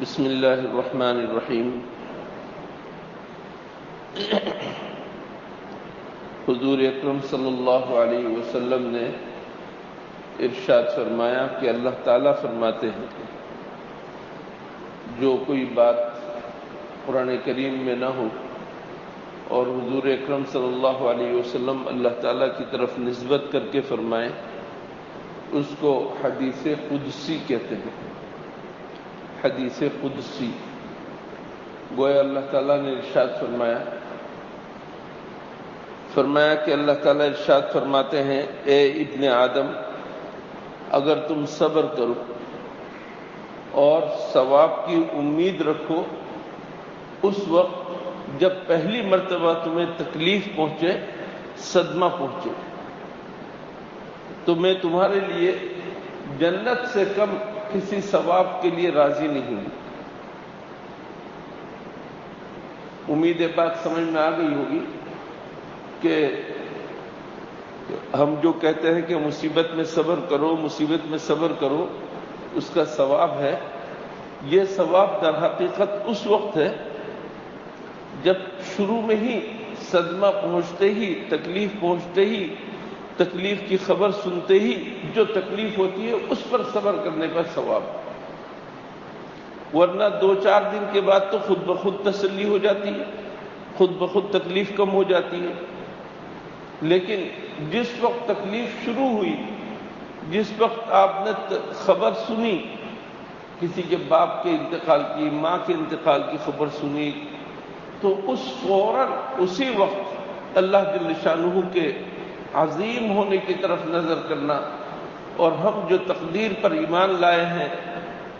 بسم اللہ الرحمن الرحیم۔ حضور اکرم صلی اللہ علیہ وسلم نے ارشاد فرمایا کہ اللہ تعالیٰ فرماتے ہیں جو کوئی بات قرآن کریم میں نہ ہو اور حضور اکرم صلی اللہ علیہ وسلم اللہ تعالیٰ کی طرف نسبت کر کے فرمائیں اس کو حدیث قدسی کہتے ہیں۔ حدیث قدسی گویا اللہ تعالیٰ نے ارشاد فرمایا کہ اللہ تعالیٰ ارشاد فرماتے ہیں، اے ابن آدم، اگر تم صبر کرو اور ثواب کی امید رکھو اس وقت جب پہلی مرتبہ تمہیں تکلیف پہنچے، صدمہ پہنچے، تو میں تمہارے لیے جنت سے کم کسی ثواب کے لیے راضی نہیں ہوں۔ امید بات سمجھ میں آ گئی ہوگی کہ ہم جو کہتے ہیں کہ مصیبت میں صبر کرو، مصیبت میں صبر کرو، اس کا ثواب ہے۔ یہ ثواب در حقیقت اس وقت ہے جب شروع میں ہی صدمہ پہنچتے ہی، تکلیف پہنچتے ہی، تکلیف کی خبر سنتے ہی جو تکلیف ہوتی ہے اس پر صبر کرنے کا ثواب، ورنہ 2-4 دن کے بعد تو خود بخود تسلی ہو جاتی ہے، خود بخود تکلیف کم ہو جاتی ہے۔ لیکن جس وقت تکلیف شروع ہوئی، جس وقت آپ نے خبر سنی، کسی کے باپ کے انتقال کی، ماں کے انتقال کی خبر سنی، تو اس فوراً اسی وقت اللہ جل شانہ کے عظیم ہونے کی طرف نظر کرنا اور ہم جو تقدیر پر ایمان لائے ہیں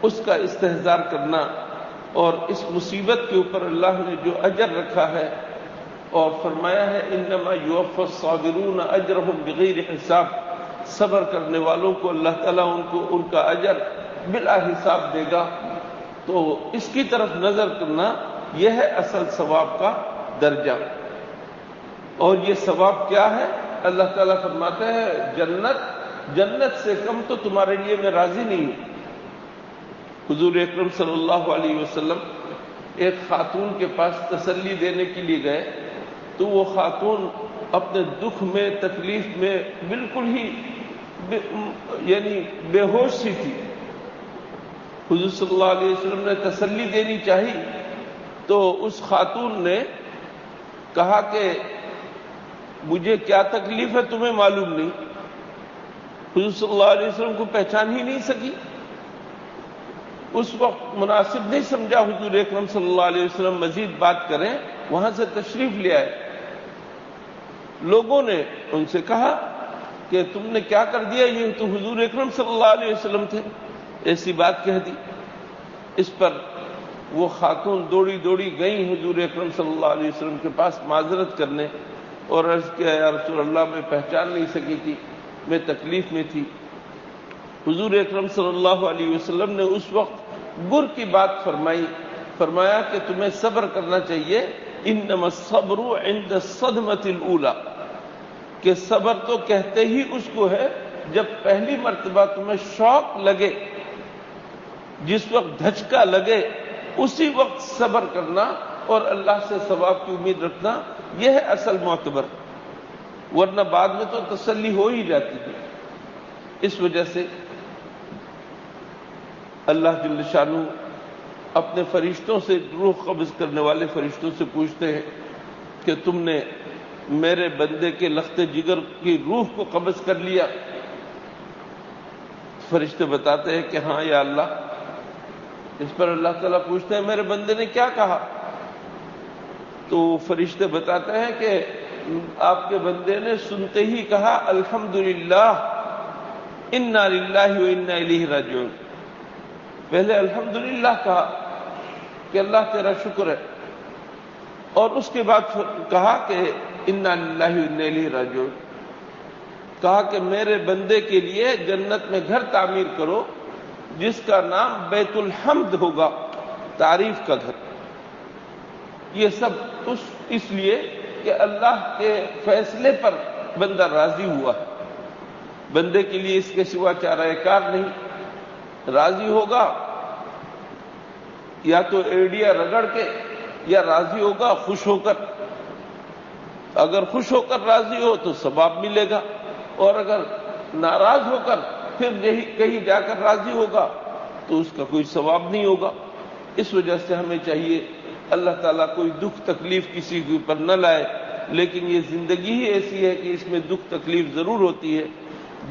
اس کا استحضار کرنا، اور اس مصیبت کے اوپر اللہ نے جو اجر رکھا ہے اور فرمایا ہے انما یوفی الصابرون اجرهم بغیر حساب، صبر کرنے والوں کو اللہ تعالیٰ ان کا اجر بلا حساب دے گا، تو اس کی طرف نظر کرنا یہ ہے اصل ثواب کا درجہ۔ اور یہ ثواب کیا ہے؟ اللہ تعالیٰ فرماتے ہیں جنت سے کم تو تمہارے لیے میں راضی نہیں ہوں۔ حضور اکرم صلی اللہ علیہ وسلم ایک خاتون کے پاس تسلی دینے کے لیے گئے، تو وہ خاتون اپنے دکھ میں، تکلیف میں بالکل ہی یعنی بے ہوش سی تھی۔ حضور صلی اللہ علیہ وسلم نے تسلی دینی چاہی تو اس خاتون نے کہا کہ مجھے کیا تکلیف ہے تمہیں معلوم نہیں؟ حضور صلی اللہ علیہ وسلم کو پہچان ہی نہیں سکی۔ اس وقت مناسب نہیں سمجھا حضور اکرم صلی اللہ علیہ وسلم مزید بات کریں، وہاں سے تشریف لے آئے۔ لوگوں نے ان سے کہا کہ تم نے کیا کر دیا، یہ تو حضور اکرم صلی اللہ علیہ وسلم تھے، ایسی بات کہہ دی۔ اس پر وہ خاتون دوڑی گئیں حضور اکرم صلی اللہ علیہ وسلم کے پاس معذرت کرنے اور عرض کیا، یا رسول اللہ میں پہچان نہیں سکی تھی، میں تکلیف میں تھی۔ حضور اکرم صلی اللہ علیہ وسلم نے اس وقت گر کی بات فرمایا کہ تمہیں صبر کرنا چاہیے، انما الصبر عند الصدمۃ الاولی، کہ صبر تو کہتے ہی اس کو ہے جب پہلی مرتبہ تمہیں شوق لگے، جس وقت دھچکا لگے اسی وقت صبر کرنا اور اللہ سے ثواب کی امید رکھنا، یہ ہے اصل معتبر، ورنہ بعد میں تو تسلی ہو ہی جاتی ہے۔ اس وجہ سے اللہ جل شانہ اپنے فرشتوں سے، روح قبض کرنے والے فرشتوں سے پوچھتے ہیں کہ تم نے میرے بندے کے لخت جگر کی روح کو قبض کر لیا؟ فرشتے بتاتے ہیں کہ ہاں یا اللہ۔ اس پر اللہ تعالیٰ پوچھتے ہیں میرے بندے نے کیا کہا؟ تو فرشتے بتاتے ہیں کہ آپ کے بندے نے سنتے ہی کہا الحمدللہ انا للہ و انا الیہ راجعون۔ پہلے الحمدللہ کہا کہ اللہ تیرا شکر ہے، اور اس کے بعد کہا کہ انا للہ و انا الیہ راجعون، کہا کہ میرے بندے کے لیے جنت میں گھر تعمیر کرو جس کا نام بیت الحمد ہوگا، تعریف کا گھر۔ یہ سب اس لیے کہ اللہ کے فیصلے پر بندہ راضی ہوا ہے، بندے کے لیے اس کے سوا چارہ کار نہیں، راضی ہوگا یا تو ایڑیا رگڑ کے یا راضی ہوگا خوش ہو کر. اگر خوش ہو کر راضی ہو تو ثواب ملے گا، اور اگر ناراض ہو کر پھر یہی کہیں جا کر راضی ہوگا تو اس کا کوئی ثواب نہیں ہوگا. اس وجہ سے ہمیں چاہیے اللہ تعالیٰ کوئی دکھ تکلیف کسی کے اوپر نہ لائے، لیکن یہ زندگی ہی ایسی ہے کہ اس میں دکھ تکلیف ضرور ہوتی ہے.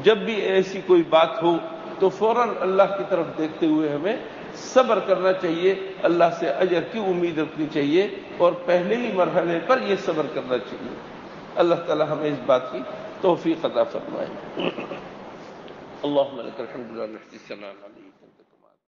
جب بھی ایسی کوئی بات ہو تو فوراً اللہ کی طرف دیکھتے ہوئے ہمیں صبر کرنا چاہیے، اللہ سے اجر کی امید رکھنی چاہیے، اور پہلے ہی مرحلے پر یہ صبر کرنا چاہیے. اللہ تعالی ہمیں اس بات کی توفیق عطا فرمائے. اللهم لك الحمد لا نحصي ثناء عليك